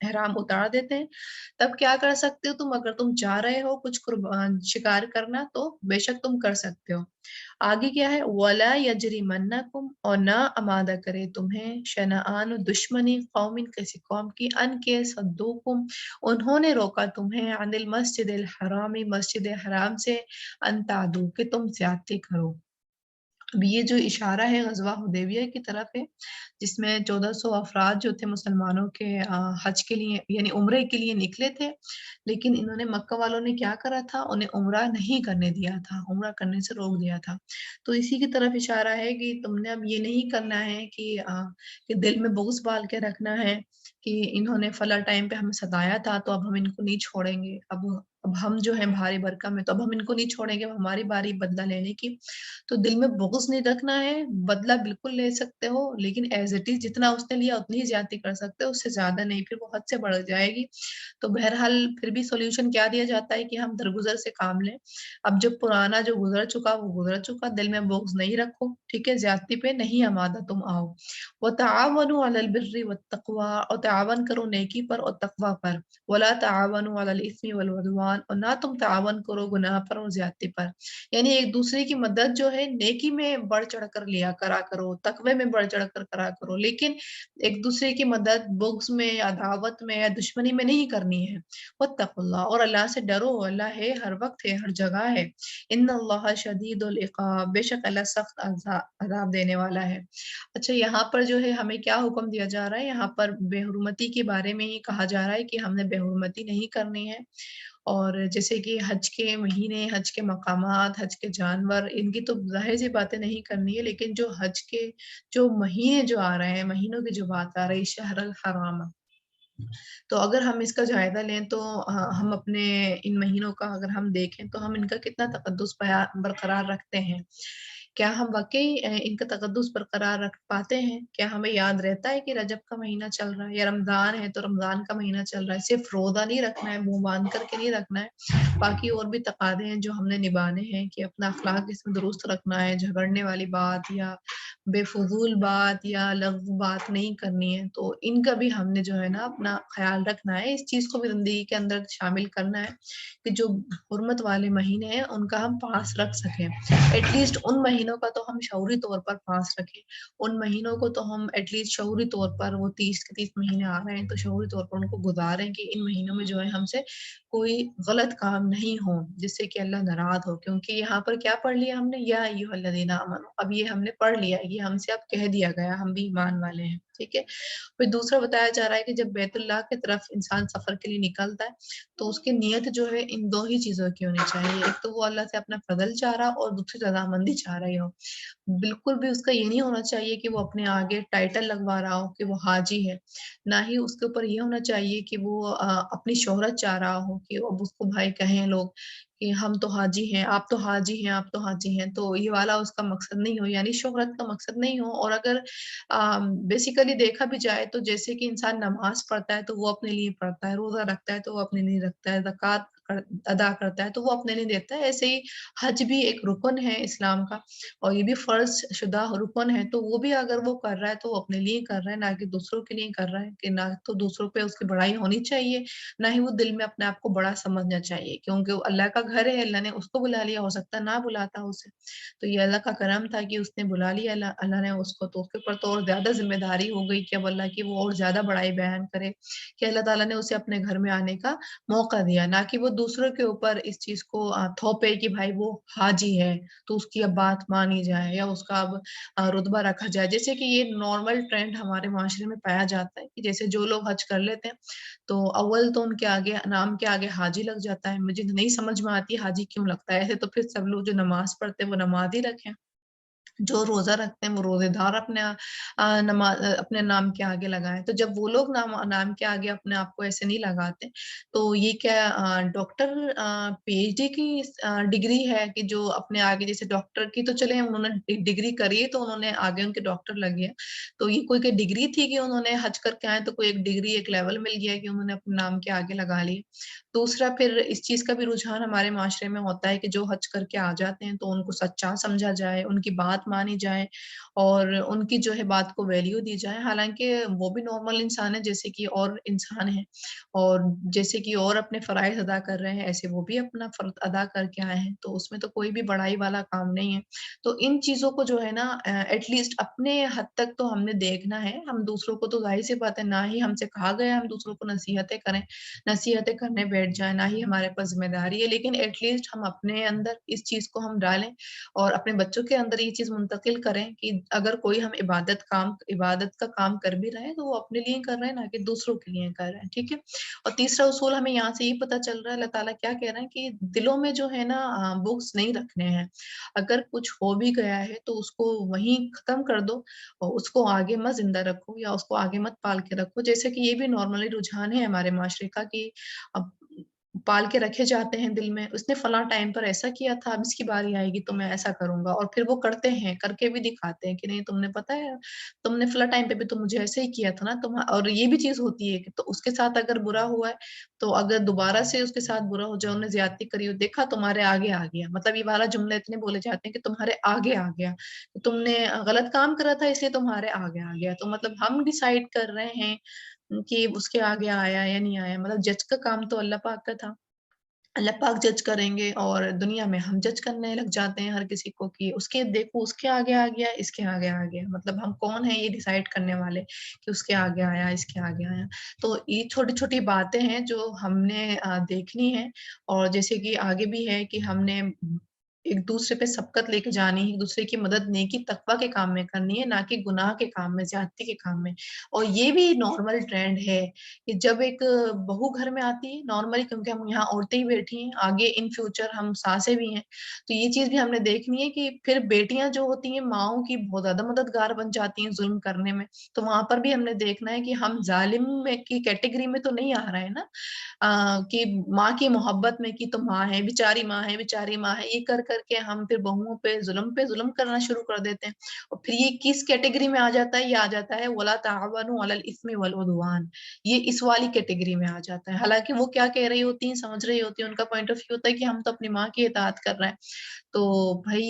احرام اتار دیتے ہیں تب کیا کر سکتے ہو تم، اگر تم چاہ رہے ہو کچھ قربان شکار کرنا تو بے شک تم کر سکتے ہو۔ آگے کیا ہے، وَلَا يَجْرِمَنَّكُمْ، اور نہ آمادہ کرے تمہیں، شنآن دشمنی قوم، کسی قوم کی، ان کے صدوکم، انہوں نے روکا تمہیں، عن المسجد الحرام، مسجد حرام سے، ان تعدو، کہ تم زیادتی کرو۔ اب یہ جو اشارہ ہے غزوہ حدیبیہ کی طرف ہے، جس میں 1400 افراد جو تھے مسلمانوں کے حج کے لیے یعنی عمرے کے لیے نکلے تھے، لیکن انہوں نے مکہ والوں نے کیا کرا تھا، انہیں عمرہ نہیں کرنے دیا تھا، عمرہ کرنے سے روک دیا تھا۔ تو اسی کی طرف اشارہ ہے کہ تم نے اب یہ نہیں کرنا ہے کہ دل میں بغض پال کے رکھنا ہے کہ انہوں نے فلاں ٹائم پہ ہمیں ستایا تھا تو اب ہم ان کو نہیں چھوڑیں گے، اب ہم جو ہیں بھاری برکم میں تو اب ہم ان کو نہیں چھوڑیں گے، اب ہماری باری بدلہ لینے کی۔ تو دل میں بغض نہیں رکھنا ہے، بدلہ بالکل لے سکتے ہو لیکن ایز اٹ از جتنا اس نے لیا اتنی ہی زیادتی کر سکتے ہو، اس سے زیادہ نہیں، پھر وہ حد سے بڑھ جائے گی۔ تو بہرحال پھر بھی سولوشن کیا دیا جاتا ہے کہ ہم درگزر سے کام لیں، اب جب پرانا جو گزر چکا وہ گزر چکا، دل میں بغض نہیں رکھو، ٹھیک ہے، زیادتی پہ نہیں آمادہ تم آؤ۔ وَتَعَاوَنُوا عَلَى الْبِرِّ وَالتَّقْوَىٰ، اور تعاون کرو نیکی پر اور تقوی پر، وَلَا تَعَاوَنُوا عَلَى الْإِثْمِ وَالْعُدْوَانِ، اور نہ تم تعاون کرو گناہ پر اور زیادتی پر، یعنی ایک دوسرے کی مدد جو ہے نیکی میں بڑھ چڑھ کر لیا کرا کرو، تقوی میں بڑھ چڑھ کر کرا کرو، لیکن ایک دوسرے کی مدد بغض میں، عداوت میں یا دشمنی میں نہیں کرنی ہے۔ واتقوا اللہ، اور اللہ سے ڈرو، اللہ ہے، ہر وقت ہے، ہر جگہ ہے۔ ان اللہ شدید العقاب، بے شک اللہ سخت عذاب دینے والا ہے۔ اچھا، یہاں پر جو ہے ہمیں کیا حکم دیا جا رہا ہے، یہاں پر بے حرمتی کے بارے میں ہی کہا جا رہا ہے کہ ہم نے بے حرمتی نہیں کرنی ہے، اور جیسے کہ حج کے مہینے، حج کے مقامات، حج کے جانور، ان کی تو ظاہر سی باتیں نہیں کرنی ہے، لیکن جو حج کے جو مہینے جو آ رہے ہیں، مہینوں کی جو بات آ رہی ہے، شہر الحرام، تو اگر ہم اس کا جائزہ لیں تو ہم اپنے ان مہینوں کا اگر ہم دیکھیں تو ہم ان کا کتنا تقدس برقرار رکھتے ہیں، کیا ہم واقعی ان کا تقدس برقرار رکھ پاتے ہیں؟ کیا ہمیں یاد رہتا ہے کہ رجب کا مہینہ چل رہا ہے یا رمضان ہے تو رمضان کا مہینہ چل رہا ہے؟ صرف روزہ نہیں رکھنا ہے، منہ باندھ کر کے نہیں رکھنا ہے، باقی اور بھی تقاضے ہیں جو ہم نے نبھانے ہیں کہ اپنا اخلاق اس میں درست رکھنا ہے، جھگڑنے والی بات یا بے فضول بات یا لغو بات نہیں کرنی ہے، تو ان کا بھی ہم نے جو ہے نا اپنا خیال رکھنا ہے، اس چیز کو بھی زندگی کے اندر شامل کرنا ہے کہ جو حرمت والے مہینے ہیں ان کا ہم پاس رکھ سکیں، ایٹ لیسٹ ان مہینوں کا تو ہم شعوری طور پر پاس رکھیں، ان مہینوں کو تو ہم ایٹ لیسٹ شعوری طور پر، وہ 30 مہینے آ رہے ہیں تو شعوری طور پر ان کو گزاریں کہ ان مہینوں میں جو ہے ہم سے کوئی غلط کام نہیں ہو جس سے کہ اللہ ناراض ہو، کیونکہ یہاں پر کیا پڑھ لیا ہم نے، یا ایھا الذین آمنوا، اب یہ ہم نے پڑھ لیا، یہ ہم سے اب کہہ دیا گیا، ہم بھی ایمان والے ہیں، ٹھیک ہے۔ پھر دوسرا بتایا جا رہا ہے کہ جب بیت اللہ کی طرف انسان سفر کے لیے نکلتا ہے تو اس کی نیت جو ہے ان دو ہی چیزوں کی ہونی چاہیے، ایک تو وہ اللہ سے اپنا فضل چاہ رہا اور دوسری رضامندی چاہ رہی ہو، بالکل بھی اس کا یہ نہیں ہونا چاہیے کہ وہ اپنے آگے ٹائٹل لگوا رہا ہو کہ وہ حاجی ہے، نہ ہی اس کے اوپر یہ ہونا چاہیے کہ وہ اپنی شہرت چاہ رہا ہو کہ اب اس کو بھائی کہیں لوگ کہ ہم تو حاجی ہیں، آپ تو حاجی ہیں، آپ تو حاجی ہیں، تو یہ والا اس کا مقصد نہیں ہو، یعنی شہرت کا مقصد نہیں ہو۔ اور اگر بیسیکلی دیکھا بھی جائے تو جیسے کہ انسان نماز پڑھتا ہے تو وہ اپنے لیے پڑھتا ہے، روزہ رکھتا ہے تو وہ اپنے لیے رکھتا ہے، زکوٰۃ ادا کرتا ہے تو وہ اپنے لیے دیتا ہے، ایسے ہی حج بھی ایک رکن ہے اسلام کا اور یہ بھی فرض شدہ رکن ہے، تو وہ بھی اگر وہ کر رہا ہے تو وہ اپنے لیے کر رہا ہے، نہ کہ دوسروں کے لیے کر رہا ہے، کہ نہ تو دوسروں پہ اس کی بڑائی ہونی چاہیے، نہ ہی وہ دل میں اپنے آپ کو بڑا سمجھنا چاہیے، کیونکہ وہ اللہ کا گھر ہے، اللہ نے اس کو بلا لیا، ہو سکتا نہ بلاتا اسے، تو یہ اللہ کا کرم تھا کہ اس نے بلا لیا، اللہ نے اس کو، تو اس کے اوپر تو اور زیادہ ذمہ داری ہو گئی کہ اب اللہ کی وہ اور زیادہ بڑائی بیان کرے کہ اللہ تعالیٰ نے اسے اپنے گھر میں آنے کا موقع دیا، نہ کہ وہ دوسروں کے اوپر اس چیز کو تھوپے کہ بھائی وہ حاجی ہے تو اس کی اب بات مانی جائے یا اس کا اب رتبہ رکھا جائے، جیسے کہ یہ نارمل ٹرینڈ ہمارے معاشرے میں پایا جاتا ہے کہ جیسے جو لوگ حج کر لیتے ہیں تو اول تو ان کے آگے نام کے آگے حاجی لگ جاتا ہے، مجھے نہیں سمجھ میں آتی حاجی کیوں لگتا ہے ایسے، تو پھر سب لوگ جو نماز پڑھتے ہیں وہ نماز ہی رکھیں، جو روزہ رکھتے ہیں وہ روزے دار اپنے نماز اپنے نام کے آگے لگائیں، تو جب وہ لوگ نام کے آگے اپنے آپ کو ایسے نہیں لگاتے تو یہ کیا ڈاکٹر پی ایچ ڈی کی ڈگری ہے کہ جو اپنے آگے، جیسے ڈاکٹر کی تو چلے انہوں نے ڈگری کری ہے تو انہوں نے آگے ان کے ڈاکٹر لگے، تو یہ کوئی ڈگری تھی کہ انہوں نے حج کر کے آئے تو کوئی ایک ڈگری ایک لیول مل گیا کہ انہوں نے اپنے نام کے آگے لگا لی۔ دوسرا پھر اس چیز کا بھی رجحان ہمارے معاشرے میں ہوتا ہے کہ جو حج کر کے آ جاتے ہیں تو ان کو سچا سمجھا جائے، ان کی بات بات مانی جائے اور ان کی جو ہے بات کو ویلیو دی جائے، حالانکہ وہ بھی نارمل انسان ہے جیسے کہ اور انسان ہیں، اور جیسے کہ اور اپنے فرائض ادا کر رہے ہیں ایسے وہ بھی اپنا فرض ادا کر کے آئے ہیں، تو اس میں تو کوئی بھی بڑائی والا کام نہیں ہے۔ تو ان چیزوں کو جو ہے نا ایٹ لیسٹ اپنے حد تک تو ہم نے دیکھنا ہے، ہم دوسروں کو تو ظاہر سی بات ہے نہ ہی ہم سے کہا گیا ہم دوسروں کو نصیحتیں کریں، نصیحتیں کرنے بیٹھ جائیں، نہ ہی ہمارے پاس ذمہ داری ہے، لیکن ایٹ لیسٹ ہم اپنے اندر اس چیز کو ہم ڈالیں اور اپنے بچوں کے اندر یہ چیز منتقل کریں کہ اگر کوئی ہم عبادت کا کام کر بھی رہے ہیں تو وہ اپنے لیے کر رہے ہیں نہ کہ دوسروں کے لیے کر رہے ہیں، ٹھیک ہے۔ اور تیسرا اصول ہمیں یہاں سے یہ پتہ چل رہا ہے اللہ تعالیٰ کیا کہہ رہے ہیں کہ دلوں میں جو ہے نا بغض نہیں رکھنے ہیں، اگر کچھ ہو بھی گیا ہے تو اس کو وہیں ختم کر دو اور اس کو آگے مت زندہ رکھو یا اس کو آگے مت پال کے رکھو، جیسے کہ یہ بھی نارملی رجحان ہے ہمارے معاشرے کا کہ اب پال کے رکھے جاتے ہیں دل میں، اس نے فلاں ٹائم پر ایسا کیا تھا اب اس کی باری آئے گی تو میں ایسا کروں گا، اور پھر وہ کرتے ہیں، کر کے بھی دکھاتے ہیں کہ نہیں تم نے پتہ ہے تم نے فلاں ٹائم پہ بھی تو مجھے ایسے ہی کیا تھا نا تم، اور یہ بھی چیز ہوتی ہے کہ تو اس کے ساتھ اگر برا ہوا ہے تو اگر دوبارہ سے اس کے ساتھ برا ہو جائے، انہوں نے زیادتی کری ہو، دیکھا تمہارے آگے آ گیا، مطلب یہ والا جملے اتنے بولے جاتے ہیں کہ تمہارے آگے آ گیا، تم نے غلط کام کرا تھا اس لیے تمہارے آگے آ گیا، تو مطلب ہم ڈیسائیڈ کر رہے ہیں کہ اس کے آگے آیا یا نہیں آیا، مطلب جج کا کام تو اللہ پاک کا تھا، اللہ پاک جج کریں گے، اور دنیا میں ہم جج کرنے لگ جاتے ہیں ہر کسی کو کہ اس کے دیکھو اس کے آگے آ گیا، اس کے آگے آ گیا، مطلب ہم کون ہیں یہ ڈیسائیڈ کرنے والے کہ اس کے آگے آیا اس کے آگے آیا۔ تو یہ چھوٹی چھوٹی باتیں ہیں جو ہم نے دیکھنی ہے، اور جیسے کہ آگے بھی ہے کہ ہم نے ایک دوسرے پہ سبقت لے کے جانی ہے، ایک دوسرے کی مدد نیکی تقویٰ کے کام میں کرنی ہے، نہ کہ گناہ کے کام میں، زیادتی کے کام میں۔ اور یہ بھی نارمل ٹرینڈ ہے کہ جب ایک بہو گھر میں آتی ہے نارملی، کیونکہ ہم یہاں عورتیں ہی بیٹھی ہیں، آگے ان فیوچر ہم ساسیں بھی ہیں، تو یہ چیز بھی ہم نے دیکھنی ہے کہ پھر بیٹیاں جو ہوتی ہیں ماؤں کی بہت زیادہ مددگار بن جاتی ہیں ظلم کرنے میں، تو وہاں پر بھی ہم نے دیکھنا ہے کہ ہم ظالم میں کی کیٹیگری میں تو نہیں آ رہے ہیں نا، کہ ماں کی محبت میں کہ تو ماں ہے بیچاری ماں ہے، یہ کر کر کے ہم پھر بہوؤں پہ ظلم کرنا شروع کر دیتے ہیں، اور پھر یہ کس کیٹیگری میں آ جاتا ہے، یہ آ جاتا ہے وَلَا تَعَاوَنُوا عَلَى الْإِثْمِ وَالْعُدْوَانِ، یہ اس والی کیٹیگری میں آ جاتا ہے، حالانکہ وہ کیا کہہ رہی ہوتی ہیں، سمجھ رہی ہوتی ہیں، ان کا پوائنٹ آف ویو ہوتا ہے کہ ہم تو اپنی ماں کی اطاعت کر رہے ہیں، تو بھائی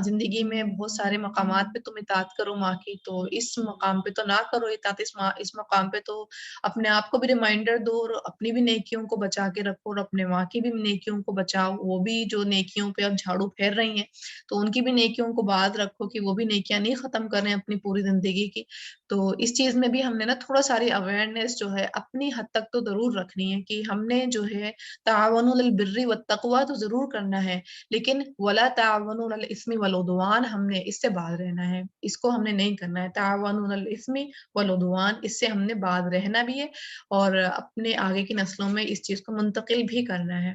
زندگی میں بہت سارے مقامات پہ تم اطاعت کرو ماں کی، تو اس مقام پہ تو نہ کرو اطاعت، اس مقام پہ تو اپنے آپ کو بھی ریمائنڈر دو اور اپنی بھی نیکیوں کو بچا کے رکھو اور اپنے ماں کی بھی نیکیوں کو بچاؤ، وہ بھی جو نیکیوں پہ اب جھاڑو پھیر رہی ہیں تو ان کی بھی نیکیوں کو بات رکھو کہ وہ بھی نیکیاں نہیں ختم کریں اپنی پوری زندگی کی۔ تو اس چیز میں بھی ہم نے نا تھوڑا ساری اویئرنیس جو ہے اپنی حد تک تو ضرور رکھنی ہے کہ ہم نے جو ہے تعاون علی البر والتقوی تو ضرور کرنا ہے، لیکن ولا تعاون علی الاسم والعدوان ہم نے اس سے باز رہنا ہے، اس کو ہم نے نہیں کرنا ہے، تعاون علی الاسم والعدوان اس سے ہم نے باز رہنا بھی ہے اور اپنے آگے کی نسلوں میں اس چیز کو منتقل بھی کرنا ہے۔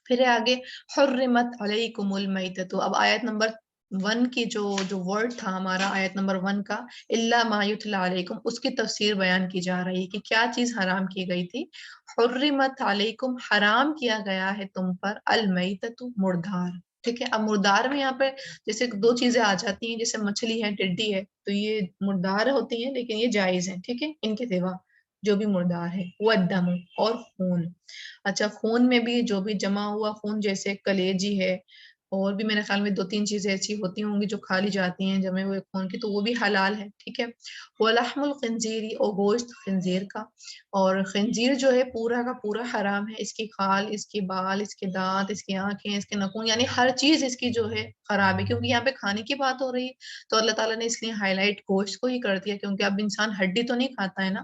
پھر ہے آگے حرمت علیکم المیتۃ، اب آیت نمبر 1 کی جو ورڈ تھا ہمارا آیت نمبر 1 کا الا ما یتلی علیکم، اس کی تفسیر بیان کی جا رہی ہے کہ کیا چیز حرام کی گئی تھی، حرمت علیکم حرام کیا گیا ہے تم پر، المیتۃ مردار، ٹھیک ہے۔ اب مردار میں یہاں پہ جیسے دو چیزیں آ جاتی ہیں، جیسے مچھلی ہے ٹڈی ہے تو یہ مردار ہوتی ہیں لیکن یہ جائز ہیں، ٹھیک ہے، ان کے سوا جو بھی مردار ہے، والدم اور خون، اچھا خون میں بھی جو بھی جمع ہوا خون جیسے کلیجی ہے، اور بھی میرے خیال میں 2-3 چیزیں ایسی ہوتی ہوں گی جو کھا لی جاتی ہیں جمے ہوئے خون کی، تو وہ بھی حلال ہے، ٹھیک ہے۔ وَلَحْمُ الْخِنْزِيرِ، اور گوشت خنزیر کا، اور خنزیر جو ہے پورا کا پورا حرام ہے، اس کی کھال، اس کی بال، اس کے دانت، اس کی آنکھیں، اس کے ناخن، یعنی ہر چیز اس کی جو ہے خراب ہے، کیونکہ یہاں پہ کھانے کی بات ہو رہی ہے تو اللہ تعالیٰ نے اس لیے ہائی لائٹ گوشت کو ہی کر دیا، کیونکہ اب انسان ہڈی تو نہیں کھاتا ہے نا،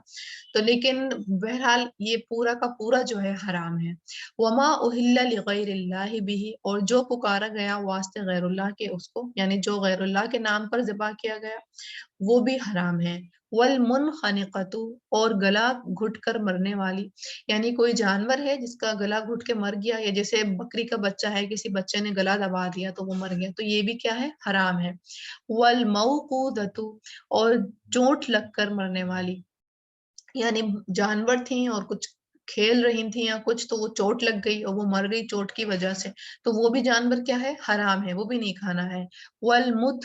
تو لیکن بہرحال یہ پورا کا پورا جو ہے حرام ہے۔ وما اہل لغیر اللہ بھی، اور جو پکارا گیا واسطے غیر اللہ کے اس کو، یعنی جو غیر اللہ کے نام پر ذبح کیا گیا وہ بھی حرام ہے۔ والمنخنقۃ، اور گلا گھٹ کر مرنے والی، یعنی کوئی جانور ہے جس کا گلا گھٹ کے مر گیا، یا جیسے بکری کا بچہ ہے کسی بچے نے گلا دبا دیا تو وہ مر گیا، تو یہ بھی کیا ہے حرام ہے۔ والموقوذۃ، اور چوٹ لگ کر مرنے والی، یعنی جانور تھیں اور کچھ کھیل رہی تھیں یا کچھ، تو وہ چوٹ لگ گئی اور وہ مر گئی چوٹ کی وجہ سے، تو وہ بھی جانور کیا ہے حرام ہے، وہ بھی نہیں کھانا ہے۔ والمد،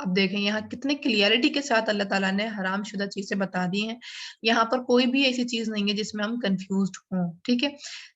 اب دیکھیں یہاں کتنے کلیئرٹی کے ساتھ اللہ تعالیٰ نے حرام شدہ چیزیں بتا دی ہیں. یہاں پر کوئی بھی ایسی چیز نہیں ہے جس میں ہم کنفیوزڈ ہوں. ٹھیک ہے.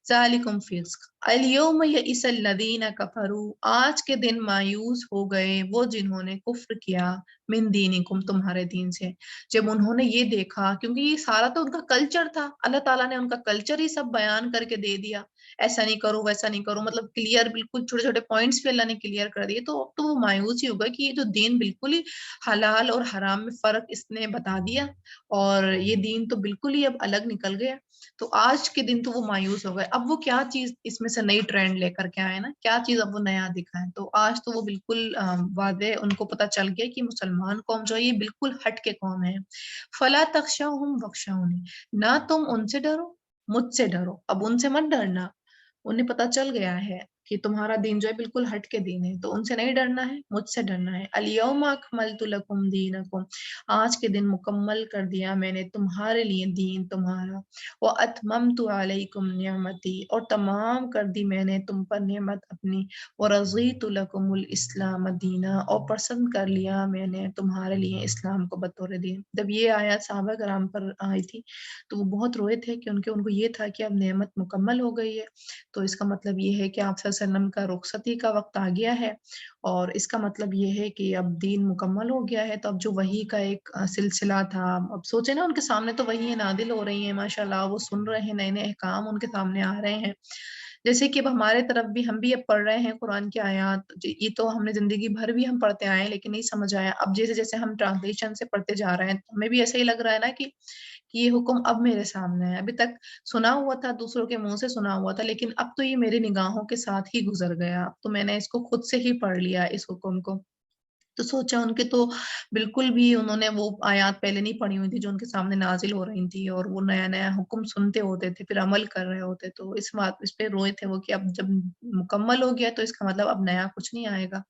ذالکم فسق الیوم یئس الذین کفروا، آج کے دن مایوس ہو گئے وہ جنہوں نے کفر کیا، من دینکم تمہارے دین سے. جب انہوں نے یہ دیکھا، کیونکہ یہ سارا تو ان کا کلچر تھا، اللہ تعالیٰ نے ان کا کلچر ہی سب بیان کر کے دے دیا، ایسا نہیں کرو ویسا نہیں کرو، مطلب کلیئر بالکل چھوٹے چھوٹے پوائنٹس بھی اللہ نے کلیئر کر دیے. تو وہ مایوس ہی ہوگا کہ یہ جو دین بالکل ہی حلال اور حرام میں فرق اس نے بتا دیا، اور یہ دین تو بالکل ہی اب الگ نکل گیا. تو آج کے دن تو وہ مایوس ہو گئے. اب وہ کیا چیز اس میں سے نئی ٹرینڈ لے کر کے آئے نا، کیا چیز اب وہ نیا دکھائیں. تو آج تو وہ بالکل واضح ان کو پتا چل گیا کہ مسلمان قوم جو ہے یہ بالکل ہٹ کے قوم ہے. فلا تخشوہم واخشونی، نہ تم ان سے ڈرو، مجھ سے ڈرو. اب ان سے مت ڈرنا، انہیں پتا چل گیا ہے کہ تمہارا دین جو ہے بالکل ہٹ کے دین ہے، تو ان سے نہیں ڈرنا ہے، مجھ سے ڈرنا ہے. الیوم اکملت لکم دینکم، آج کے دن مکمل کر دیا میں نے تمہارے لیے دین تمہارا. واتممت علیکم نعمتی، اور تمام کر دی میں نے تم پر نعمت اپنی. ورضیت لکم الاسلام دینا، اور پسند کر لیا میں نے تمہارے لیے اسلام کو بطور دین. جب یہ آیات صحابہ کرام پر آئی تھی تو وہ بہت روئے تھے، کیونکہ ان کو یہ تھا کہ اب نعمت مکمل ہو گئی ہے. تو اس کا مطلب یہ ہے کہ آپ صلی اللہ علیہ وسلم کا رخصتی کا وقت آ گیا ہے، اور اس کا مطلب یہ ہے کہ اب دین مکمل ہو گیا ہے. تو اب جو وحی کا ایک سلسلہ تھا، اب سوچے نا ان کے سامنے تو وحی نازل ہو رہی ہیں، ماشاءاللہ وہ سن رہے ہیں، نئے نئے احکام ان کے سامنے آ رہے ہیں. جیسے کہ اب ہمارے طرف بھی ہم بھی اب پڑھ رہے ہیں قرآن کی آیات، یہ تو ہم نے زندگی بھر بھی ہم پڑھتے آئے ہیں لیکن نہیں سمجھ آیا. اب جیسے جیسے ہم ٹرانسلیشن سے پڑھتے جا رہے ہیں ہمیں بھی ایسا ہی لگ رہا ہے نا کہ یہ حکم اب میرے سامنے ہے. ابھی تک سنا ہوا تھا، دوسروں کے منہ سے سنا ہوا تھا، لیکن اب تو یہ میری نگاہوں کے ساتھ ہی گزر گیا. اب تو میں نے اس کو خود سے ہی پڑھ لیا اس حکم کو. تو سوچا ان کے تو بالکل بھی انہوں نے وہ آیات پہلے نہیں پڑھی ہوئی تھی جو ان کے سامنے نازل ہو رہی تھی، اور وہ نیا نیا حکم سنتے ہوتے تھے پھر عمل کر رہے ہوتے. تو اس پہ روئے تھے وہ کہ اب جب مکمل ہو گیا تو اس کا مطلب اب نیا کچھ نہیں آئے گا.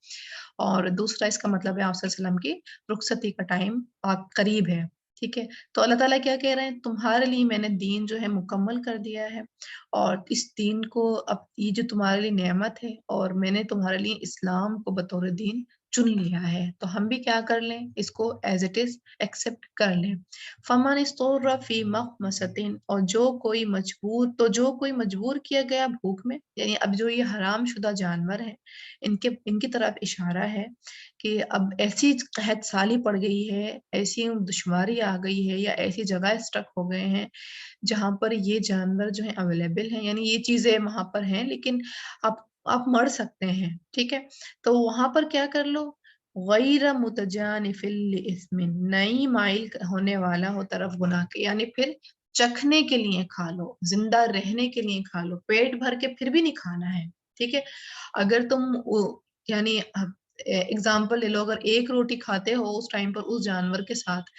اور دوسرا اس کا مطلب ہے آپ صلی اللہ علیہ وسلم کی رخصتی کا ٹائم آپ قریب ہے. ٹھیک ہے. تو اللہ تعالیٰ کیا کہہ رہے ہیں، تمہارے لیے میں نے دین جو ہے مکمل کر دیا ہے، اور اس دین کو اب یہ جو تمہارے لیے نعمت ہے، اور میں نے تمہارے لیے اسلام کو بطور دین چن لیا ہے، تو ہم بھی کیا کر لیں، اس کو ایز اٹ از ایکسپٹ کر لیں. فمن استر فی مخمصۃ، اور جو کوئی مجبور کیا گیا بھوک میں، یعنی اب جو یہ حرام شدہ جانور ہیں ان کی طرف اشارہ ہے کہ اب ایسی قحط سالی پڑ گئی ہے، ایسی دشواری آ گئی ہے، یا ایسی جگہ اسٹک ہو گئے ہیں جہاں پر یہ جانور جو ہیں اویلیبل ہیں، یعنی یہ چیزیں وہاں پر ہیں لیکن آپ مر سکتے ہیں. ٹھیک ہے. تو وہاں پر کیا کر لو، غیر متجانف لإثم، نہیں مائل ہونے والا ہو طرف گناہ کے، یعنی پھر چکھنے کے لیے کھا لو، زندہ رہنے کے لیے کھا لو، پیٹ بھر کے پھر بھی نہیں کھانا ہے. ٹھیک ہے. اگر تم یعنی اگزامپل لے لو، اگر ایک روٹی کھاتے ہو اس ٹائم پر اس جانور کے ساتھ،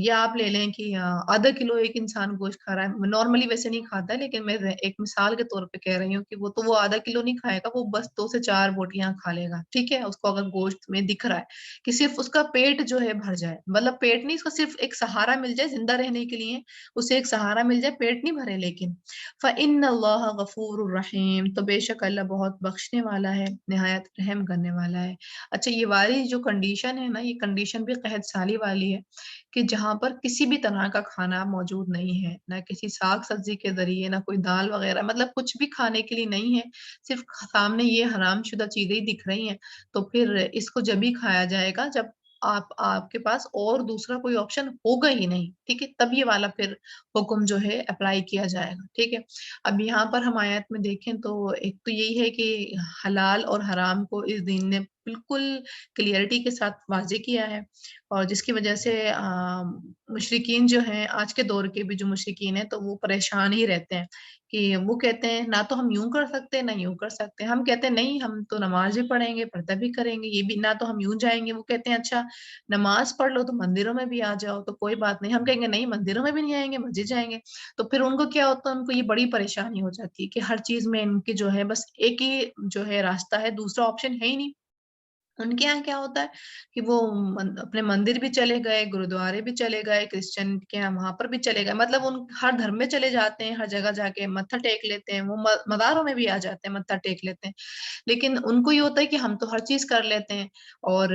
یا آپ لے لیں کہ آدھا کلو ایک انسان گوشت کھا رہا ہے، نارملی ویسے نہیں کھاتا ہے لیکن میں ایک مثال کے طور پہ کہہ رہی ہوں کہ وہ آدھا کلو نہیں کھائے گا، وہ بس 2 سے 4 بوٹیاں کھا لے گا. ٹھیک ہے. اس کو اگر گوشت میں دکھ رہا ہے کہ صرف اس کا پیٹ جو ہے بھر جائے، مطلب پیٹ نہیں، اس کو صرف ایک سہارا مل جائے زندہ رہنے کے لیے، اسے ایک سہارا مل جائے، پیٹ نہیں بھرے لیکن. فإن اللہ غفور الرحیم، تو بے شک اللہ بہت بخشنے والا ہے، نہایت رحم کرنے والا ہے. اچھا، یہ والی جو کنڈیشن ہے نا، یہ کنڈیشن بھی قحط سالی والی ہے کہ جہاں پر کسی بھی طرح کا کھانا موجود نہیں ہے، نہ کسی ساگ سبزی کے ذریعے، نہ کوئی دال وغیرہ، مطلب کچھ بھی کھانے کے لیے نہیں ہے، صرف سامنے یہ حرام شدہ چیزیں ہی دکھ رہی ہیں. تو پھر اس کو جب ہی کھایا جائے گا جب آپ کے پاس اور دوسرا کوئی آپشن ہوگا ہی نہیں. ٹھیک ہے. تب یہ والا پھر حکم جو ہے اپلائی کیا جائے گا. ٹھیک ہے. اب یہاں پر ہم آیات میں دیکھیں تو ایک تو یہی ہے کہ حلال اور حرام کو اس دین نے بالکل کلیئرٹی کے ساتھ واضح کیا ہے، اور جس کی وجہ سے مشرکین جو ہیں، آج کے دور کے بھی جو مشرکین ہیں، تو وہ پریشان ہی رہتے ہیں کہ وہ کہتے ہیں نہ تو ہم یوں کر سکتے نہ یوں کر سکتے. ہم کہتے ہیں نہیں، ہم تو نماز بھی پڑھیں گے، پردہ بھی کریں گے، یہ بھی نہ تو ہم یوں جائیں گے. وہ کہتے ہیں اچھا نماز پڑھ لو تو مندروں میں بھی آ جاؤ تو کوئی بات نہیں. ہم کہیں گے نہیں، مندروں میں بھی نہیں آئیں گے، مسجد جائیں گے. تو پھر ان کو کیا ہوتا ہے، ان کو یہ بڑی پریشانی ہو جاتی ہے کہ ہر چیز میں ان کے جو ہے بس ایک ہی جو ہے راستہ ہے، دوسرا آپشن ہے ہی نہیں. ان کے یہاں کیا ہوتا ہے کہ وہ اپنے مندر بھی چلے گئے، گرودوارے بھی چلے گئے، کرسچن کے یہاں وہاں پر بھی چلے گئے، مطلب ان ہر دھرم میں چلے جاتے ہیں، ہر جگہ جا کے متھا ٹیک لیتے ہیں. وہ مزاروں میں بھی آ جاتے ہیں، متھا ٹیک لیتے ہیں. لیکن ان کو یہ ہوتا ہے کہ ہم تو ہر چیز کر لیتے ہیں، اور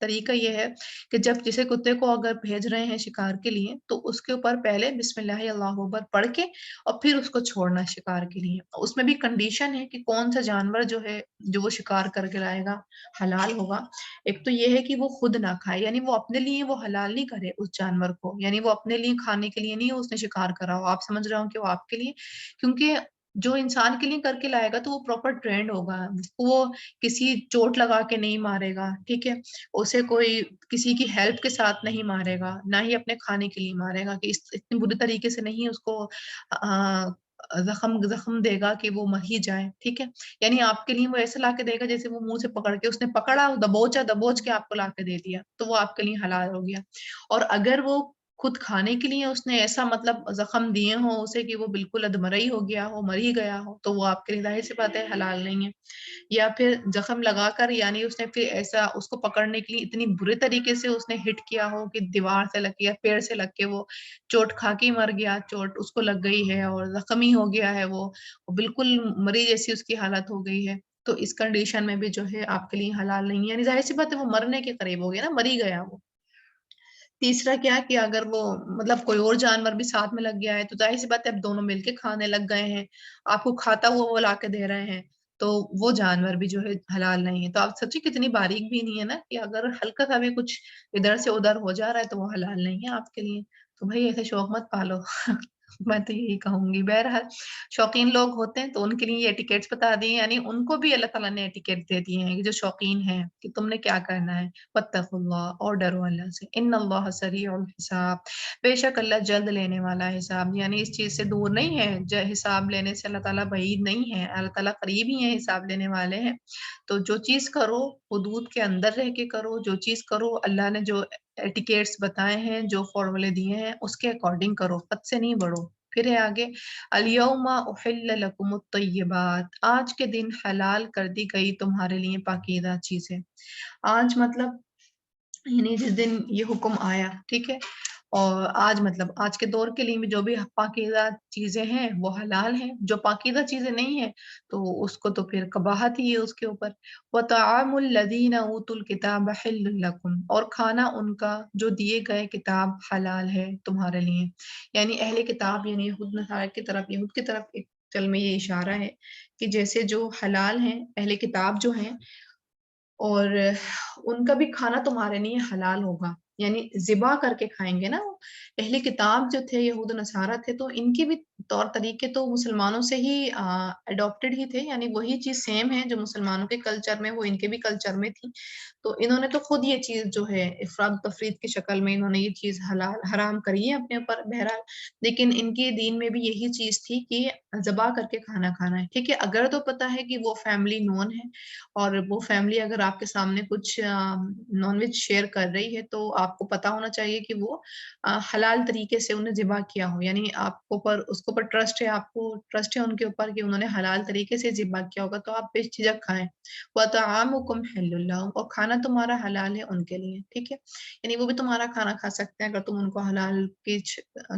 طریقہ یہ ہے کہ جب جیسے کتے کو اگر بھیج رہے ہیں شکار کے لیے تو اس کے اوپر پہلے بسم اللہ اللہ اکبر پڑھ کے اور پھر اس کو چھوڑنا شکار کے لیے. اس میں بھی کنڈیشن ہے کہ کون سا جانور جو ہے جو وہ شکار کر کے لائے گا حلال ہوگا. ایک تو یہ ہے کہ وہ خود نہ کھائے، یعنی وہ اپنے لیے وہ حلال نہیں کرے اس جانور کو، یعنی وہ اپنے لیے کھانے کے لیے نہیں اس نے شکار کرا ہو. آپ سمجھ رہے ہو کہ وہ آپ کے لیے، کیونکہ جو انسان کے لیے کر کے لائے گا تو وہ پراپر ٹرینڈ ہوگا، وہ کسی چوٹ لگا کے نہیں مارے گا، ٹھیک ہے، اسے کوئی کسی کی ہیلپ کے ساتھ نہیں مارے گا، نہ ہی اپنے کھانے کے لیے مارے گا کہ اتنی بری طریقے سے نہیں اس کو زخم دے گا کہ وہ مر ہی جائے، ٹھیک ہے. یعنی آپ کے لیے وہ ایسے لا کے دے گا جیسے وہ منہ سے پکڑ کے اس نے پکڑا دبوچ کے آپ کو لا کے دے دیا تو وہ آپ کے لیے حلال ہو گیا. اور اگر وہ خود کھانے کے لیے اس نے ایسا مطلب زخم دیے ہوں اسے کہ وہ بالکل ادمرئی ہو گیا ہو، مر ہی گیا ہو، تو وہ آپ کے لیے ظاہر سی بات ہے حلال نہیں ہے. یا پھر زخم لگا کر، یعنی اس نے پھر ایسا اس کو پکڑنے کے لیے اتنی برے طریقے سے اس نے ہٹ کیا ہو کہ دیوار سے لگ کے یا پیڑ سے لگ کے وہ چوٹ کھا کے مر گیا، چوٹ اس کو لگ گئی ہے اور زخمی ہو گیا ہے، وہ بالکل مری جیسی اس کی حالت ہو گئی ہے، تو اس کنڈیشن میں بھی جو ہے آپ کے لیے حلال نہیں ہے. یعنی ظاہر سی بات ہے وہ مرنے کے قریب ہو گیا نا، مر ہی گیا وہ. تیسرا کیا کہ اگر وہ مطلب کوئی اور جانور بھی ساتھ میں لگ گیا ہے تو ظاہر سی بات ہے اب دونوں مل کے کھانے لگ گئے ہیں، آپ کو کھاتا ہوا وہ لا کے دے رہے ہیں، تو وہ جانور بھی جو ہے حلال نہیں ہے. تو آپ سچی کتنی باریک بھی نہیں ہے نا کہ اگر ہلکا سا بھی کچھ ادھر سے ادھر ہو جا رہا ہے تو وہ حلال نہیں ہے آپ کے لیے. تو بھائی ایسے شوق مت پالو میں تو یہی کہوں گی. بہرحال شوقین لوگ ہوتے ہیں تو ان کے لیے یہ ایٹیکیٹس بتا دیے، یعنی ان کو بھی اللہ تعالیٰ نے ایٹیکیٹ دے دیے ہیں کہ جو شوقین ہیں کہ تم نے کیا کرنا ہے. واتقوا اللہ، اور ڈرو اللہ سے. ان اللہ سریع الحساب، بے شک اللہ جلد لینے والا ہے حساب. یعنی اس چیز سے دور نہیں ہے، حساب لینے سے اللہ تعالیٰ بعید نہیں ہے، اللہ تعالیٰ قریب ہی ہے، حساب لینے والے ہیں. تو جو چیز کرو حدود کے اندر رہ کے کرو، جو چیز کرو اللہ نے جو ایٹیکیٹس بتائے ہیں، جو فارمولے دیے ہیں اس کے اکارڈنگ کرو، حد سے نہیں بڑھو. پھر ہے آگے الیوم احل لکم الطیبات، آج کے دن حلال کر دی گئی تمہارے لیے پاکیزہ چیزیں. آج مطلب یعنی جس دن یہ حکم آیا، ٹھیک ہے، اور آج مطلب آج کے دور کے لیے بھی جو بھی پاکیزہ چیزیں ہیں وہ حلال ہیں. جو پاکیزہ چیزیں نہیں ہیں تو اس کو تو پھر قباحت ہی ہے اس کے اوپر. وَطَعَامُ الَّذِينَ أُوتُوا الْكِتَابَ حِلٌّ لَكُمْ، اور کھانا ان کا جو دیے گئے کتاب حلال ہے تمہارے لیے. یعنی اہل کتاب یعنی یہود نصارہ کی طرف، یہود کی طرف ایک چل میں یہ اشارہ ہے کہ جیسے جو حلال ہیں اہل کتاب جو ہیں، اور ان کا بھی کھانا تمہارے لیے حلال ہوگا، یعنی ذبح کر کے کھائیں گے نا. اہل کتاب جو تھے یہود نصارہ تھے تو ان کے بھی طور طریقے تو مسلمانوں سے ہی اڈاپٹڈ ہی تھے، یعنی وہی چیز سیم ہے جو مسلمانوں کے کلچر میں وہ ان کے بھی کلچر میں تھی. تو انہوں نے تو خود یہ چیز جو ہے افراد تفرید کی شکل میں انہوں نے یہ چیز حلال حرام کری ہے اپنے اوپر. بہرحال لیکن ان کے دین میں بھی یہی چیز تھی کہ ذبح کر کے کھانا کھانا ہے، ٹھیک ہے. اگر تو پتہ ہے کہ وہ فیملی نون ہے اور وہ فیملی اگر آپ کے سامنے کچھ نان ویج شیئر کر رہی ہے تو آپ کو پتا ہونا چاہیے کہ وہ حلال طریقے سے انہیں ذبح کیا ہو، یعنی آپ کو پر اس کے اوپر ٹرسٹ ہے، آپ کو ٹرسٹ ہے ان کے اوپر کہ انہوں نے حلال طریقے سے ذبح کیا ہوگا تو آپ بے جھجک کھائیں. وَطَعَامُكُمْ حِلٌّ لَّهُمْ، اور کھانا تمہارا حلال ہے ان کے لیے، ٹھیک ہے. یعنی وہ بھی تمہارا کھانا کھا سکتے ہیں اگر تم ان کو حلال کی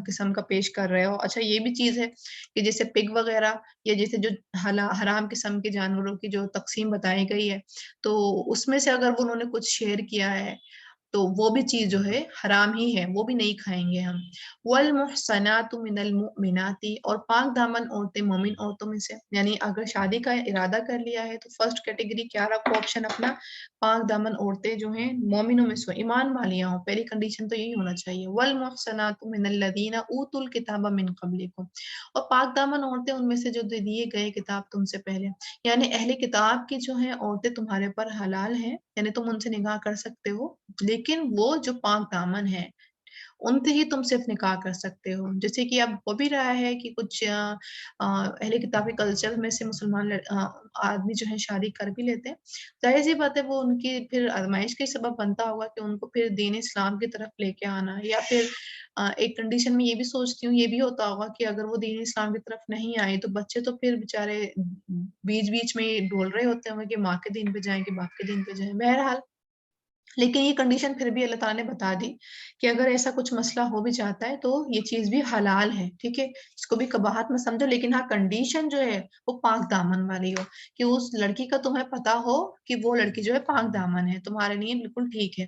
قسم کا پیش کر رہے ہو. اچھا یہ بھی چیز ہے کہ جیسے پگ وغیرہ یا جیسے جو حرام قسم کے جانوروں کی جو تقسیم بتائی گئی ہے تو اس میں سے اگر انہوں نے کچھ شیئر کیا ہے تو وہ بھی چیز جو ہے حرام ہی ہے، وہ بھی نہیں کھائیں گے ہم. والمحصنات من المؤمنات، اور پاک دامن عورتیں مومن عورتوں میں سے. یعنی اگر شادی کا ارادہ کر لیا ہے تو فرسٹ کیٹیگری کیا رکھو آپشن اپنا، پاک دامن عورتیں جو ہیں مومنوں میں سے ایمان والیاں ہوں، پہلی کنڈیشن تو یہی ہونا چاہیے. والمحصنات من الذین اوتوا الکتاب من قبلکم، اور پاک دامن عورتیں ان میں سے جو دیے گئے کتاب تم سے پہلے. یعنی اہل کتاب کی جو ہیں عورتیں تمہارے پر حلال ہیں، یعنی تم ان سے نکاح کر سکتے ہو، لیکن وہ جو پاک دامن ہے ان سے ہی تم صرف نکاح کر سکتے ہو. جیسے کہ اب ہو بھی رہا ہے کہ کچھ اہل کتابی کلچر میں سے مسلمان آدمی جو ہے شادی کر بھی لیتے ہیں. ظاہر سی بات ہے وہ ان کی پھر آزمائش کا سبب بنتا ہوگا کہ ان کو پھر دین اسلام کی طرف لے کے آنا، یا پھر ایک کنڈیشن میں یہ بھی سوچتی ہوں یہ بھی ہوتا ہوگا کہ اگر وہ دین اسلام کی طرف نہیں آئے تو بچے تو پھر بےچارے بیچ بیچ میں ڈول رہے ہوتے ہوں گے کہ ماں کے دین پہ جائیں کہ باپ کے دین پہ جائیں. بہرحال لیکن یہ کنڈیشن پھر بھی اللہ تعالیٰ نے بتا دی کہ اگر ایسا کچھ مسئلہ ہو بھی جاتا ہے تو یہ چیز بھی حلال ہے، ٹھیک ہے، اس کو بھی قباحت میں سمجھو، لیکن ہاں کنڈیشن جو ہے وہ پاک دامن والی ہو، کہ اس لڑکی کا تمہیں پتا ہو کہ وہ لڑکی جو ہے پاک دامن ہے، تمہارے لیے بالکل ٹھیک ہے۔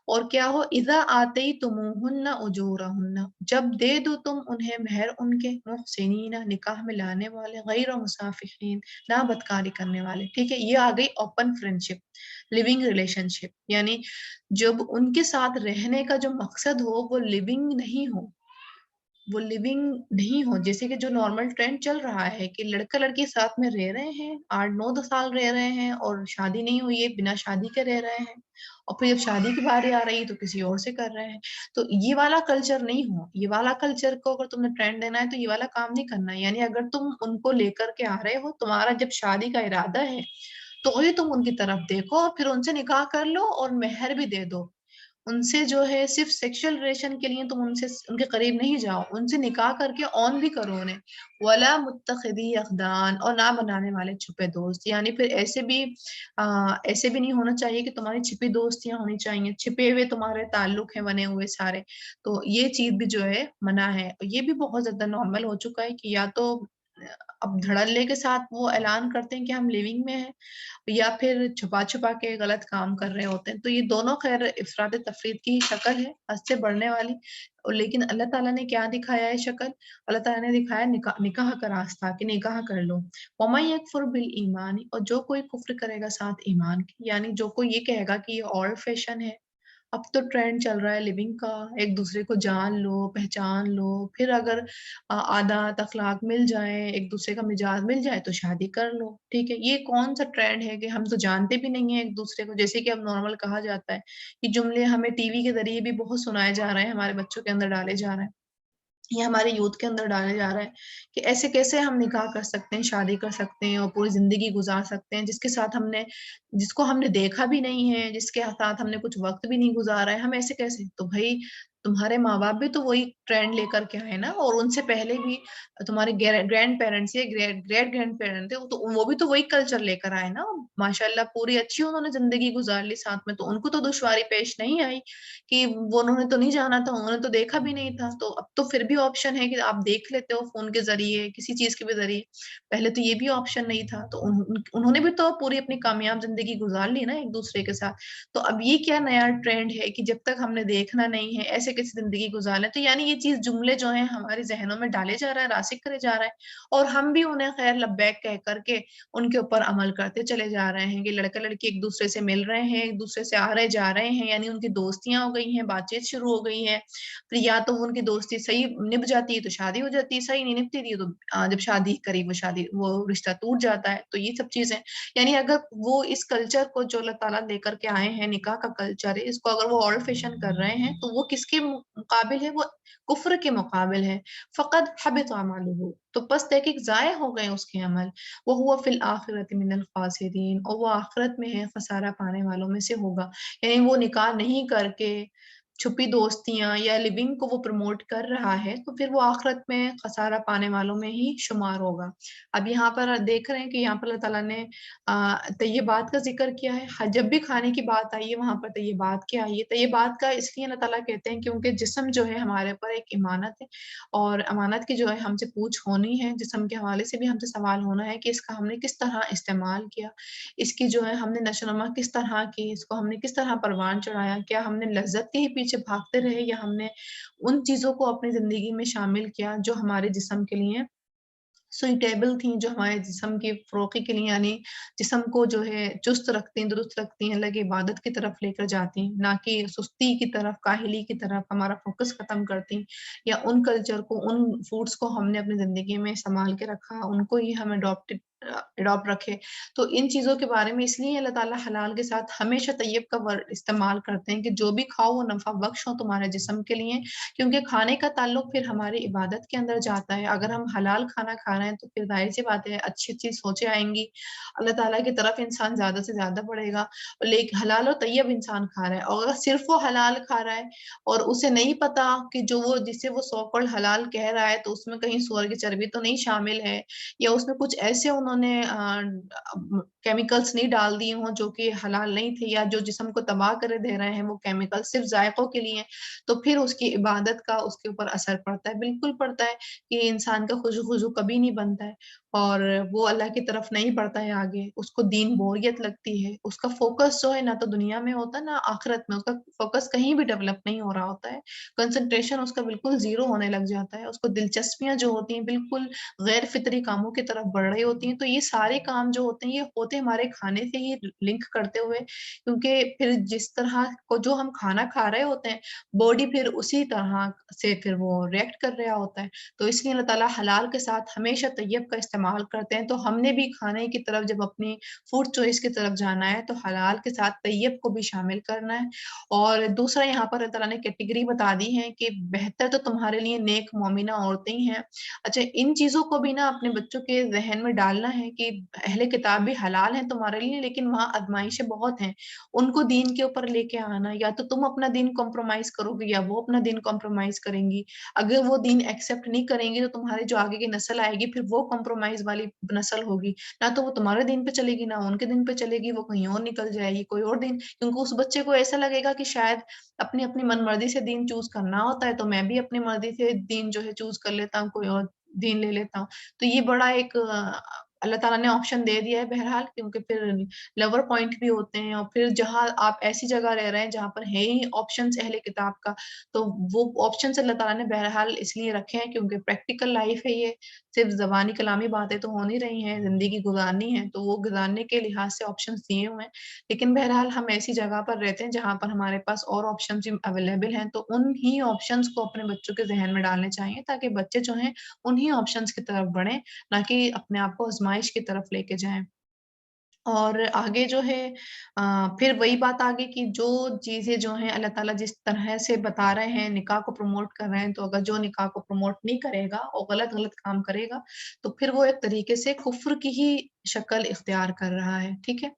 اور کیا ہو، اذا آتیتموہن اجورہن، جب دے دو تم انہیں مہر ان کے، محسنین، نکاح میں لانے والے، غیر مسافحین، نہ بدکاری کرنے والے، ٹھیک ہے۔ یہ آ گئی اوپن فرینڈشپ، لیونگ ریلیشن شپ، یعنی جب ان کے ساتھ رہنے کا جو مقصد ہو وہ لیونگ نہیں ہو، وہ لیونگ نہیں ہو، جیسے کہ جو نارمل ٹرینڈ چل رہا ہے کہ لڑکا لڑکی ساتھ میں رہ رہے ہیں، 8 9 10 سال رہ رہے ہیں اور شادی نہیں ہوئی ہے، بنا شادی کے رہ رہے ہیں، اور پھر جب شادی کی باری آ رہی ہے تو کسی اور سے کر رہے ہیں۔ تو یہ والا کلچر نہیں ہو، یہ والا کلچر کو اگر تم نے ٹرینڈ دینا ہے تو یہ والا کام نہیں کرنا ہے، یعنی اگر تم ان کو لے کر کے آ رہے ہو، تمہارا جب شادی کا ارادہ ہے تو ہی تم ان کی طرف دیکھو اور پھر ان سے نکاح کر لو اور مہر بھی دے دو۔ ان سے جو ہے صرف سیکشل ریلیشن کے لیے تم ان سے ان کے قریب نہیں جاؤ، ان سے نکاح کر کے آن بھی کرو انہیں۔ ولا متخذی اخدان، اور نہ بنانے والے چھپے دوست، یعنی پھر ایسے بھی نہیں ہونا چاہیے کہ تمہاری چھپی دوستیاں ہونی چاہیے، چھپے ہوئے تمہارے تعلق ہیں بنے ہوئے سارے، تو یہ چیز بھی جو ہے منع ہے۔ یہ بھی بہت زیادہ نارمل ہو چکا ہے کہ یا تو اب دھڑلے کے ساتھ وہ اعلان کرتے ہیں کہ ہم لیونگ میں ہیں، یا پھر چھپا چھپا کے غلط کام کر رہے ہوتے ہیں، تو یہ دونوں خیر افراط تفرید کی شکل ہے، حد سے بڑھنے والی۔ اور لیکن اللہ تعالیٰ نے کیا دکھایا ہے شکل؟ اللہ تعالیٰ نے دکھایا نکاح کا راستہ، کہ نکاح کر لو۔ وَمَن يَكْفُرْ بِالْإِيمَانِ، اور جو کوئی کفر کرے گا ساتھ ایمان کے، یعنی جو کوئی یہ کہے گا کہ یہ اولڈ فیشن ہے، اب تو ٹرینڈ چل رہا ہے لیونگ کا، ایک دوسرے کو جان لو، پہچان لو، پھر اگر عادات اخلاق مل جائیں، ایک دوسرے کا مزاج مل جائے تو شادی کر لو، ٹھیک ہے۔ یہ کون سا ٹرینڈ ہے کہ ہم تو جانتے بھی نہیں ہیں ایک دوسرے کو، جیسے کہ اب نارمل کہا جاتا ہے، یہ جملے ہمیں ٹی وی کے ذریعے بھی بہت سنائے جا رہے ہیں، ہمارے بچوں کے اندر ڈالے جا رہے ہیں، یہ ہمارے یوتھ کے اندر ڈالے جا رہا ہے کہ ایسے کیسے ہم نکاح کر سکتے ہیں، شادی کر سکتے ہیں اور پوری زندگی گزار سکتے ہیں جس کو ہم نے دیکھا بھی نہیں ہے، جس کے ساتھ ہم نے کچھ وقت بھی نہیں گزارا ہے، ہم ایسے کیسے؟ تو بھائی تمہارے ماں باپ بھی تو وہی ٹرینڈ لے کر کے آئے نا، اور ان سے پہلے بھی تمہارے گرینڈ پیرنٹس یا گریٹ گرینڈ پیرنٹ تھے، تو وہ بھی تو وہی کلچر لے کر آئے نا، ماشاء اللہ پوری اچھی انہوں نے زندگی گزار لی ساتھ میں، تو ان کو تو دشواری پیش نہیں آئی کہ وہ انہوں نے تو نہیں جانا تھا، انہوں نے تو دیکھا بھی نہیں تھا۔ تو اب تو پھر بھی آپشن ہے کہ آپ دیکھ لیتے ہو فون کے ذریعے، کسی چیز کے بھی ذریعے، پہلے تو یہ بھی آپشن نہیں تھا، تو انہوں نے بھی تو پوری اپنی کامیاب زندگی گزار لی نا ایک دوسرے کے ساتھ۔ تو اب یہ کیا نیا ٹرینڈ ہے کہ جب تک ہم نے دیکھنا نہیں ہے ایسے کیسی زندگی گزار لیں؟ تو یعنی یہ چیز جملے جو ہیں ہمارے ذہنوں میں ڈالے جا رہا ہے، راسخ کرے جا رہا ہے، اور ہم بھی انہیں خیر لبیک کہہ کر کے ان کے اوپر عمل کرتے چلے جا رہے ہیں کہ لڑکا لڑکی ایک دوسرے سے مل رہے ہیں، ایک دوسرے سے آ رہے جا رہے ہیں، یعنی ان کی دوستیاں ہو گئی ہیں، بات چیت شروع ہو گئی ہے، پھر یا تو ان کی دوستی صحیح نبھ جاتی ہے تو شادی ہو جاتی ہے، صحیح نہیں نبھتی ہے تو جب شادی قریب وہ رشتہ ٹوٹ جاتا ہے۔ تو یہ سب چیزیں، یعنی اگر وہ اس کلچر کو جو اللہ تعالیٰ لے کر کے آئے ہیں، نکاح کا کلچر ہے، اس کو اگر وہ اولڈ فیشن کر رہے ہیں تو وہ کس کے مقابل ہے؟ وہ کفر کے مقابل ہے۔ فقد حبط اعمالہ، تو بس تحقیق ضائع ہو گئے اس کے عمل، وہو فی الآخرۃ من الخاسرین، اور وہ آخرت میں ہے خسارہ پانے والوں میں سے ہوگا۔ یعنی وہ نکاح نہیں کر کے چھپی دوستیاں یا لیونگ کو وہ پروموٹ کر رہا ہے تو پھر وہ آخرت میں خسارہ پانے والوں میں ہی شمار ہوگا۔ اب یہاں پر دیکھ رہے ہیں کہ یہاں پر اللہ تعالیٰ نے طیبات کا ذکر کیا ہے، جب بھی کھانے کی بات آئی ہے وہاں پر طیبات کی آئی ہے۔ طیبات کا اس لیے اللہ تعالیٰ کہتے ہیں کیونکہ جسم جو ہے ہمارے اوپر ایک امانت ہے، اور امانت کی جو ہے ہم سے پوچھ ہونی ہے، جسم کے حوالے سے بھی ہم سے سوال ہونا ہے کہ اس کا ہم نے کس طرح استعمال کیا، اس کی جو ہے ہم نے نشو و نما کس طرح کی، اس کو ہم نے کس طرح پروان چڑھایا، کیا ہم نے لذت کے ہی پیچھے بھاگتے رہے یا ہم نے ان چیزوں کو اپنی زندگی میں شامل کیا جو ہمارے جسم کے لیے سوئٹیبل تھیں، جو ہمارے جسم کی فروغی کے لیے، یعنی جسم کو جو ہے چست رکھتی ہیں، درست رکھتی ہیں، اللہ کی عبادت کی طرف لے کر جاتی ہیں، نہ کہ سستی کی طرف، کاہلی کی طرف ہمارا فوکس ختم کرتی ہیں، یا ان کلچر کو، ان فوڈس کو ہم نے اپنی زندگی میں سنبھال کے رکھا، ان کو ہی ہم اڈاپٹ رکھے۔ تو ان چیزوں کے بارے میں اس لیے اللہ تعالیٰ حلال کے ساتھ ہمیشہ طیب کا ورڈ استعمال کرتے ہیں کہ جو بھی کھاؤ وہ نفع بخش ہو تمہارے جسم کے لیے، کیونکہ کھانے کا تعلق پھر ہماری عبادت کے اندر جاتا ہے۔ اگر ہم حلال کھانا کھا رہے ہیں تو پھر ظاہر سی بات ہے اچھی اچھی سوچیں آئیں گی، اللہ تعالیٰ کی طرف انسان زیادہ سے زیادہ بڑھے گا۔ لیکن حلال اور طیب انسان کھا رہا ہے، اور اگر صرف وہ حلال کھا رہا ہے اور اسے نہیں پتا کہ جو وہ جسے وہ سو کال حلال کہہ رہا ہے تو اس میں کہیں سور کی چربی تو نہیں شامل ہے، یا اس میں کچھ ایسے انہوں انہوں نے کیمیکلس نہیں ڈال دیے ہوں جو کہ حلال نہیں تھے، یا جو جسم کو تباہ کر دے رہے ہیں وہ کیمیکل صرف ذائقوں کے لیے ہیں، تو پھر اس کی عبادت کا اس کے اوپر اثر پڑتا ہے، بالکل پڑتا ہے کہ انسان کا خضوع کبھی نہیں بنتا ہے اور وہ اللہ کی طرف نہیں بڑھتا ہے آگے، اس کو دین بوریت لگتی ہے، اس کا فوکس جو ہے نہ تو دنیا میں ہوتا ہے نہ آخرت میں، اس کا فوکس کہیں بھی ڈیولپ نہیں ہو رہا ہوتا ہے، کنسنٹریشن اس کا بالکل زیرو ہونے لگ جاتا ہے، اس کو دلچسپیاں جو ہوتی ہیں بالکل غیر فطری کاموں کی طرف بڑھ رہی ہوتی ہیں، تو یہ سارے کام جو ہوتے ہیں یہ ہوتے ہمارے کھانے سے ہی لنک کرتے ہوئے، کیونکہ پھر جس طرح کو جو ہم کھانا کھا رہے ہوتے ہیں باڈی پھر اسی طرح سے پھر وہ ریئیکٹ کر رہا ہوتا ہے، تو اس لیے اللہ تعالیٰ حلال کے ساتھ ہمیشہ طیب کا استعمال کرتے ہیں، تو ہم نے بھی کھانے کی طرف جب اپنی فوڈ چوائس کی طرف جانا ہے تو حلال کے ساتھ طیب کو بھی شامل کرنا ہے، اور دوسرا یہاں پر اللہ تعالیٰ نے کیٹیگری بتا دی ہے کہ بہتر تو تمہارے لیے نیک مومنہ عورتیں ہی ہیں۔ اچھا، ان چیزوں کو بھی نا اپنے بچوں کے ذہن میں ڈالنا ہے کہ اہل کتاب بھی حلال ہیں تمہارے لیے، لیکن وہاں آزمائشیں بہت ہیں، ان کو دین کے اوپر لے کے آنا، یا تو تم اپنا دین کمپرومائز کرو گے یا وہ اپنا دین کمپرومائز کریں گی، اگر وہ دین ایکسیپٹ نہیں کریں گی تو تمہارے جو آگے کی نسل آئے گی پھر وہ کمپرومائز والی نسل ہوگی، نہ تو وہ تمہارے دین پہ چلے گی نہ ان کے دین پہ چلے گی، وہ کہیں اور نکل جائے گی کوئی اور دین، کیونکہ اس بچے کو ایسا لگے گا کہ شاید اپنی اپنی من مرضی سے دین چوز کرنا ہوتا ہے، تو میں بھی اپنی مرضی سے دین جو ہے چوز کر لیتا ہوں، کوئی اور دین لے لیتا ہوں، تو یہ بڑا ایک اللہ تعالیٰ نے آپشن دے دیا ہے بہرحال، کیونکہ پھر لور پوائنٹ بھی ہوتے ہیں، اور پھر جہاں آپ ایسی جگہ رہ رہے ہیں جہاں پر ہے ہی آپشنز اہل کتاب کا، تو وہ آپشنز اللہ تعالیٰ نے بہرحال اس لیے رکھے ہیں کیونکہ پریکٹیکل لائف ہے، یہ صرف زبانی کلامی باتیں تو ہو نہیں رہی ہیں، زندگی گزارنی ہے، تو وہ گزارنے کے لحاظ سے آپشنز دیے ہوئے ہیں، لیکن بہرحال ہم ایسی جگہ پر رہتے ہیں جہاں پر ہمارے پاس اور آپشنز اویلیبل ہیں، تو ان ہی آپشنز کو اپنے بچوں کے ذہن میں ڈالنے چاہیے تاکہ بچے جو ہیں انہی آپشنز کی طرف بڑھیں، نہ کہ اپنے آپ کو آزمائش کی طرف لے کے جائیں۔ اور آگے جو ہے پھر وہی بات آگے کہ جو چیزیں جو ہیں اللہ تعالیٰ جس طرح سے بتا رہے ہیں نکاح کو پروموٹ کر رہے ہیں، تو اگر جو نکاح کو پروموٹ نہیں کرے گا اور غلط کام کرے گا تو پھر وہ ایک طریقے سے کفر کی ہی شکل اختیار کر رہا ہے، ٹھیک ہے؟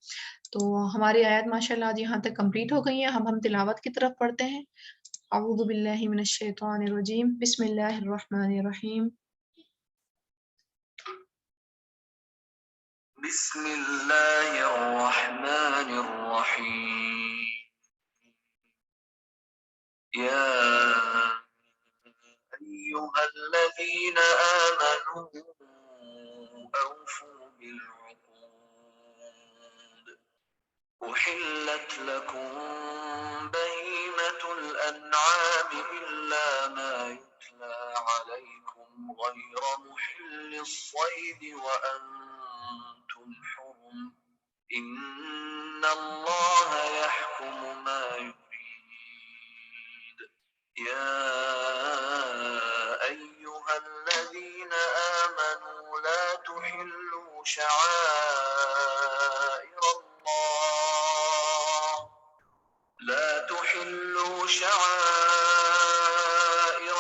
تو ہماری آیت ماشاءاللہ آج یہاں تک کمپلیٹ ہو گئی ہے، ہم تلاوت کی طرف پڑھتے ہیں۔ اعوذ باللہ من الشیطان الرجیم، بسم اللہ الرحمن الرحیم۔ بسم اللہ الرحمن الرحیم، یا ایہا الذین آمنوا اوفوا بالعقود، أحلت لكم بهيمة الأنعام إلا ما يتلى عليكم غير محل الصيد وأنتم حرم، إن الله يحكم ما يريد، يا أيها الذين آمنوا لا تحلوا شعائر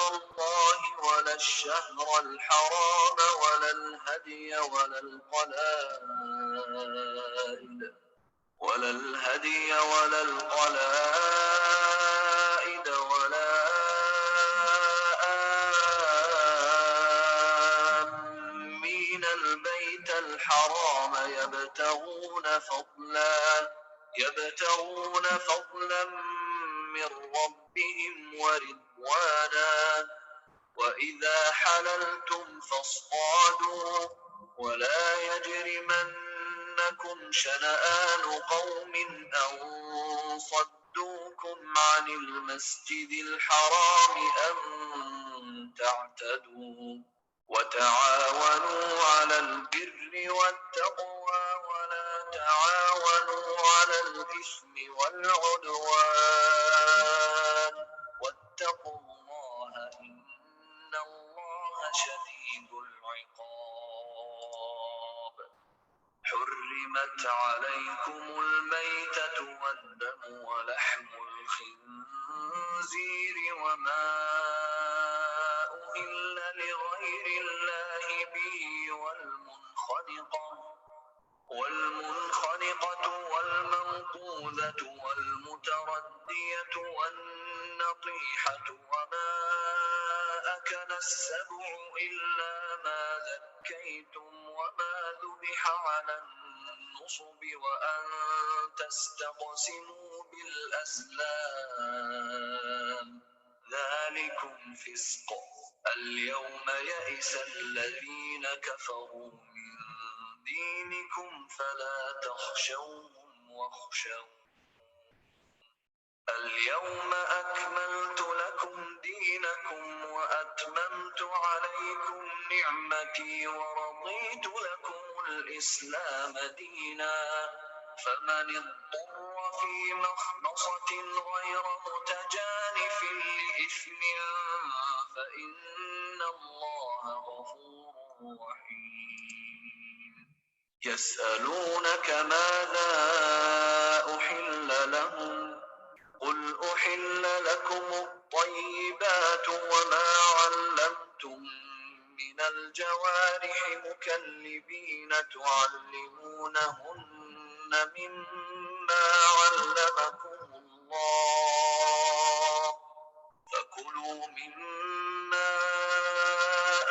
الله ولا الشهر الحرام ولا الهدي ولا القلائد ولا آمين البيت الحرام يبتغون فضلا من ربهم ورضوانا، وإذا حللتم فاصطادوا، ولا يجرمنكم شنآن قوم أن صدوكم عن المسجد الحرام أن تعتدوا، وتعاونوا على البر والتقوى ولا تعاونوا على الإثم والعدوان، واتقوا الله إن الله شديد العقاب، حرمت عليكم الميتة والدم ولحم الخنزير وما أهل لغير الله به، والمنخنقة والموقوذة والمتردية والنطيحة وما أكل السبع إلا ما ذكيتم وما ذبح على النصب وأن تستقسموا بالأزلام ذلكم فسق اليوم يئس الذين كفروا من دينكم فلا تخشوهم واخشون اليوم أكملت لكم دينكم وأتممت عليكم نعمتي ورضيت لكم الإسلام دينا فمن اضطر في مخمصة غير متجانف لإثم فإن الله غفور رحيم يسألونك ماذا أحل لهم قل أحل لكم الطيبات وما علمتم من الجوارح مكلبين تعلمونهن مما علمكم الله فكلوا مما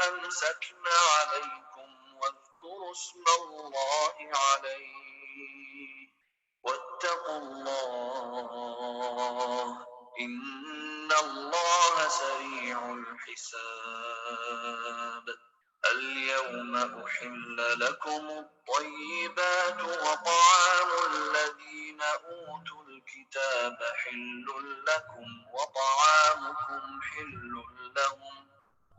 أمسكنا عليكم واذكروا اسم الله عليه واتقوا الله إن الله سريع الحساب اليوم أحل لكم الطيبات وطعام الذين أوتوا الكتاب حل لكم وطعامكم حل لهم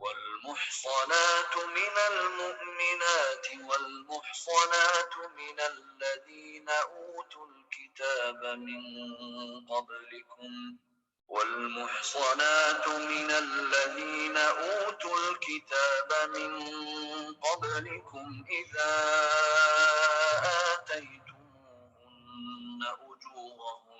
والمحصنات من المؤمنات والمحصنات من الذين أوتوا الكتاب من قبلكم إذا آتيتموهن أجورهن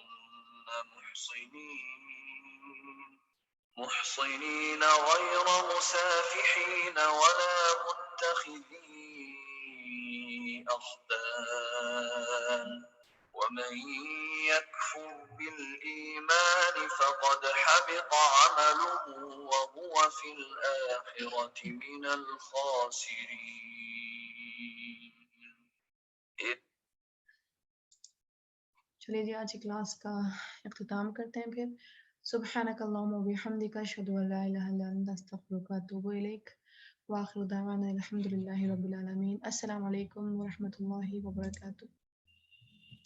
محصنين غير مسافحين ولا متخذي أخدان ومن يكفر بالإيمان فقد حبط عمله وهو في الآخرة من الخاسرين. چلیے جی آج کی کلاس کا اختتام کرتے ہیں پھر سبحانک اللہم و بحمدک اشہد ان لا الہ الا انت استغفرک و اتوب الیک وآخر دعوانا الحمد للہ رب العالمین السلام علیکم ورحمۃ اللہ وبرکاتہ.